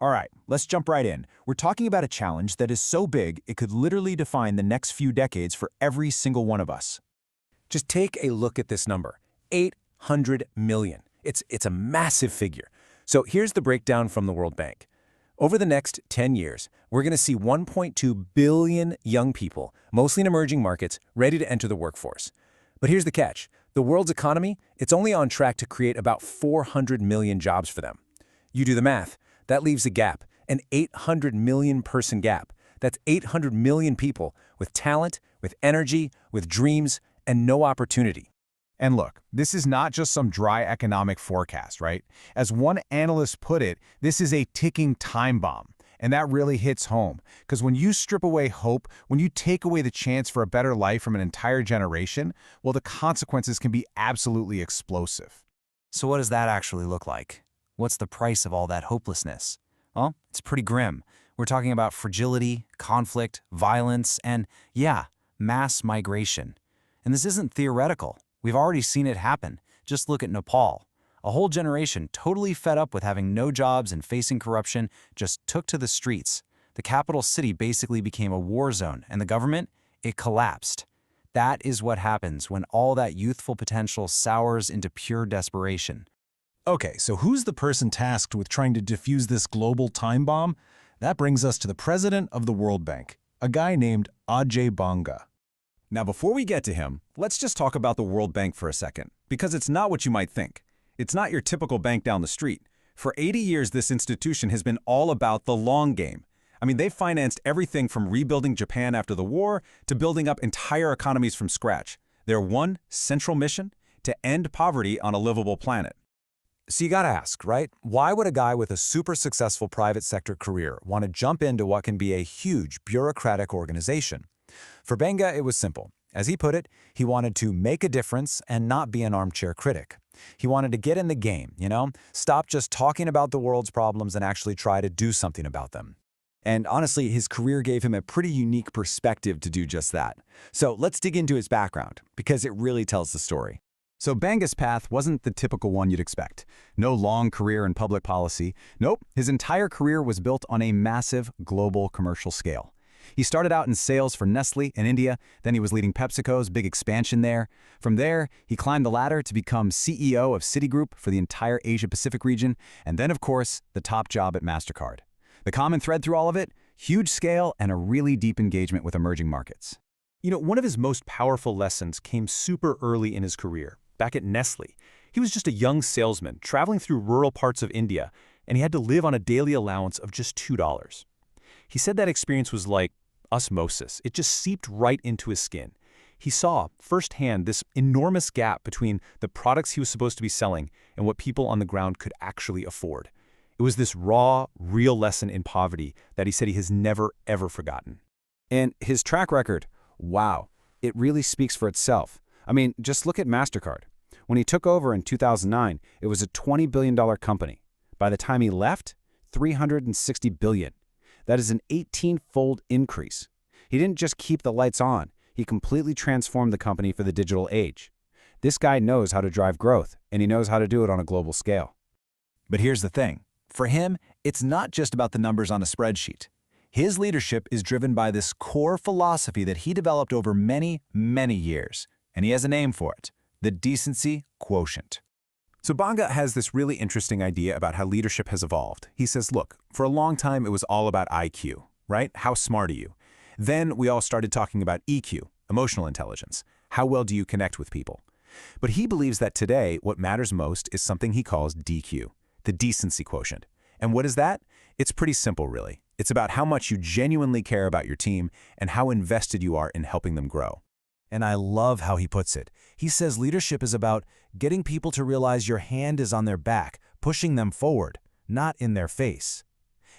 All right, let's jump right in. We're talking about a challenge that is so big it could literally define the next few decades for every single one of us. Just take a look at this number, 800 million. It's a massive figure. So here's the breakdown from the World Bank. Over the next 10 years, we're going to see 1.2 billion young people, mostly in emerging markets, ready to enter the workforce. But here's the catch. The world's economy, it's only on track to create about 400 million jobs for them. You do the math. That leaves a gap, an 800 million person gap. That's 800 million people with talent, with energy, with dreams, and no opportunity. And look, this is not just some dry economic forecast, right? As one analyst put it, this is a ticking time bomb. And that really hits home. Because when you strip away hope, when you take away the chance for a better life from an entire generation, well, the consequences can be absolutely explosive. So what does that actually look like? What's the price of all that hopelessness? Well, it's pretty grim. We're talking about fragility, conflict, violence, and, yeah, mass migration. And this isn't theoretical. We've already seen it happen. Just look at Nepal. A whole generation, totally fed up with having no jobs and facing corruption, just took to the streets. The capital city basically became a war zone, and the government, it collapsed. That is what happens when all that youthful potential sours into pure desperation. Okay, so who's the person tasked with trying to defuse this global time bomb? That brings us to the president of the World Bank, a guy named Ajay Banga. Now, before we get to him, let's just talk about the World Bank for a second, because it's not what you might think. It's not your typical bank down the street. For 80 years, this institution has been all about the long game. I mean, they've financed everything from rebuilding Japan after the war to building up entire economies from scratch. Their one central mission: to end poverty on a livable planet. So you gotta ask, right? Why would a guy with a super successful private sector career want to jump into what can be a huge bureaucratic organization? For Banga, it was simple. As he put it, he wanted to make a difference and not be an armchair critic. He wanted to get in the game, stop just talking about the world's problems and actually try to do something about them. And honestly, his career gave him a pretty unique perspective to do just that. So let's dig into his background, because it really tells the story. So Banga's path wasn't the typical one you'd expect. No long career in public policy. Nope, his entire career was built on a massive global commercial scale. He started out in sales for Nestle in India, then he was leading PepsiCo's big expansion there. From there, he climbed the ladder to become CEO of Citigroup for the entire Asia-Pacific region, and then, of course, the top job at Mastercard. The common thread through all of it? Huge scale and a really deep engagement with emerging markets. One of his most powerful lessons came super early in his career. Back at Nestle, he was just a young salesman traveling through rural parts of India, and he had to live on a daily allowance of just $2. He said that experience was like osmosis. It just seeped right into his skin. He saw firsthand this enormous gap between the products he was supposed to be selling and what people on the ground could actually afford. It was this raw, real lesson in poverty that he said he has never, ever forgotten. And his track record, wow, it really speaks for itself. I mean, just look at Mastercard. When he took over in 2009, it was a $20 billion company. By the time he left, $360 billion. That is an 18-fold increase. He didn't just keep the lights on, he completely transformed the company for the digital age. This guy knows how to drive growth, and he knows how to do it on a global scale. But here's the thing. For him, it's not just about the numbers on a spreadsheet. His leadership is driven by this core philosophy that he developed over many, many years. And he has a name for it: the Decency Quotient. So Banga has this really interesting idea about how leadership has evolved. He says, look, for a long time it was all about IQ, right? How smart are you? Then we all started talking about EQ, emotional intelligence. How well do you connect with people? But he believes that today what matters most is something he calls DQ, the Decency Quotient. And what is that? It's pretty simple, really. It's about how much you genuinely care about your team and how invested you are in helping them grow. And I love how he puts it. He says leadership is about getting people to realize your hand is on their back, pushing them forward, not in their face.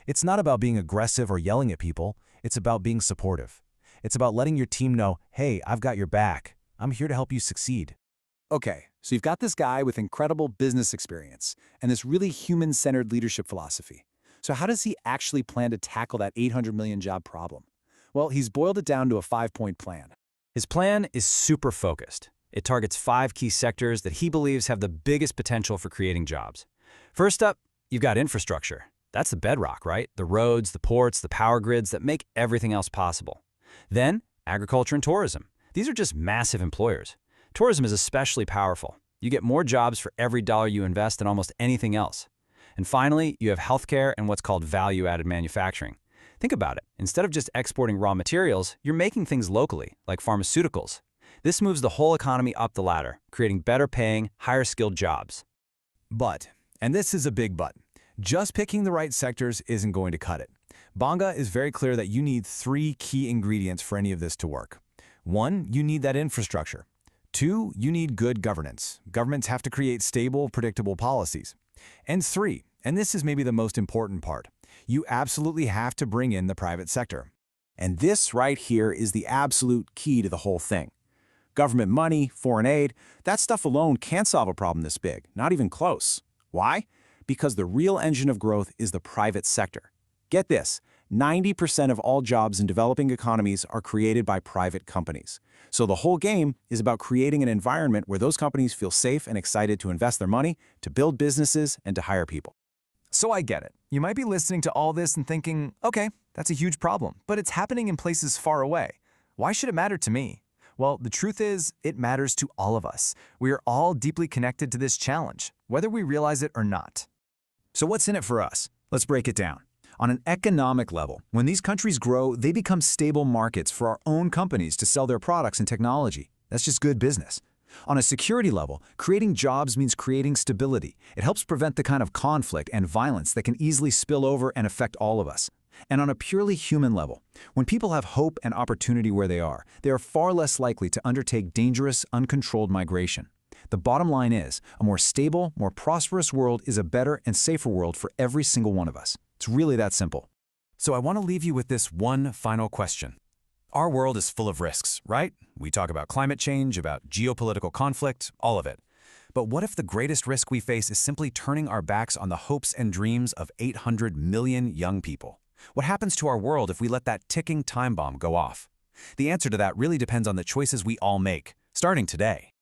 It's not about being aggressive or yelling at people. It's about being supportive. It's about letting your team know, hey, I've got your back. I'm here to help you succeed. Okay, so you've got this guy with incredible business experience and this really human-centered leadership philosophy. So how does he actually plan to tackle that 800 million job problem? Well, he's boiled it down to a 5-point plan. His plan is super focused. It targets 5 key sectors that he believes have the biggest potential for creating jobs. First up, you've got infrastructure. That's the bedrock, right? The roads, the ports, the power grids that make everything else possible. Then, agriculture and tourism. These are just massive employers. Tourism is especially powerful. You get more jobs for every dollar you invest than almost anything else. And finally, you have healthcare and what's called value-added manufacturing. Think about it. Instead of just exporting raw materials, you're making things locally, like pharmaceuticals. This moves the whole economy up the ladder, creating better-paying, higher-skilled jobs. But, and this is a big but, just picking the right sectors isn't going to cut it. Banga is very clear that you need 3 key ingredients for any of this to work. 1, you need that infrastructure. 2, you need good governance. Governments have to create stable, predictable policies. And 3, and this is maybe the most important part, you absolutely have to bring in the private sector. And this right here is the absolute key to the whole thing. Government money, foreign aid, that stuff alone can't solve a problem this big, not even close. Why? Because the real engine of growth is the private sector. Get this, 90% of all jobs in developing economies are created by private companies. So the whole game is about creating an environment where those companies feel safe and excited to invest their money, to build businesses, and to hire people. So I get it. You might be listening to all this and thinking, okay, that's a huge problem, but it's happening in places far away. Why should it matter to me? Well, the truth is, it matters to all of us. We are all deeply connected to this challenge, whether we realize it or not. So what's in it for us? Let's break it down. On an economic level, when these countries grow, they become stable markets for our own companies to sell their products and technology. That's just good business. On a security level, creating jobs means creating stability. It helps prevent the kind of conflict and violence that can easily spill over and affect all of us. And on a purely human level, when people have hope and opportunity where they are far less likely to undertake dangerous, uncontrolled migration. The bottom line is, a more stable, more prosperous world is a better and safer world for every single one of us. It's really that simple. So I want to leave you with this one final question. Our world is full of risks, right? We talk about climate change, about geopolitical conflict, all of it. But what if the greatest risk we face is simply turning our backs on the hopes and dreams of 800 million young people? What happens to our world if we let that ticking time bomb go off? The answer to that really depends on the choices we all make, starting today.